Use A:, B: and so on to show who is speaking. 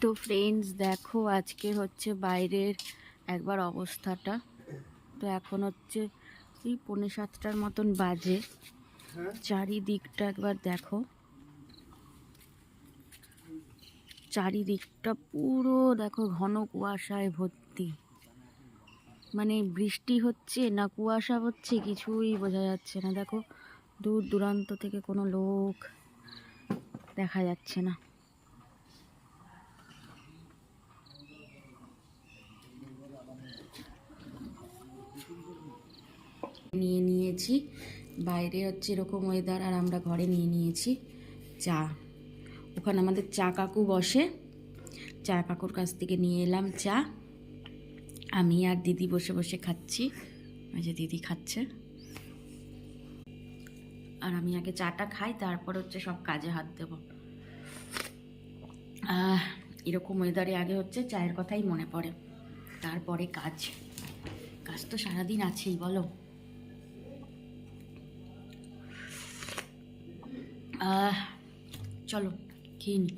A: তো ফ্রেন্ডস দেখো আজকে হচ্ছে বাইরের একবার অবস্থাটা। তো এখন হচ্ছে এই 6:45 মতন বাজে। চারিদিকটা একবার দেখো, চারিদিকটা পুরো দেখো ঘন কুয়াশায় ভর্তি। মানে বৃষ্টি হচ্ছে না কুয়াশা হচ্ছে কিছুই বোঝা যাচ্ছে না। দেখো দূর দূরান্ত থেকে কোনো লোক দেখা যাচ্ছে না। নিয়ে নিয়েছি বাইরে হচ্ছে এরকম ওয়েদার, আর আমরা ঘরে নিয়ে নিয়েছি চা। ওখানে আমাদের চা কাকু বসে, চা কাকুর কাছ থেকে নিয়ে এলাম চা। আমি আর দিদি বসে বসে খাচ্ছি। ওই যে দিদি খাচ্ছে, আর আমি আগে চাটা খাই, তারপর হচ্ছে সব কাজে হাত দেব। এরকম ওয়েদারে আগে হচ্ছে চায়ের কথাই মনে পড়ে, তারপরে কাজ। কাজ তো সারাদিন আছেই বলো। চলো খেয়ে নি।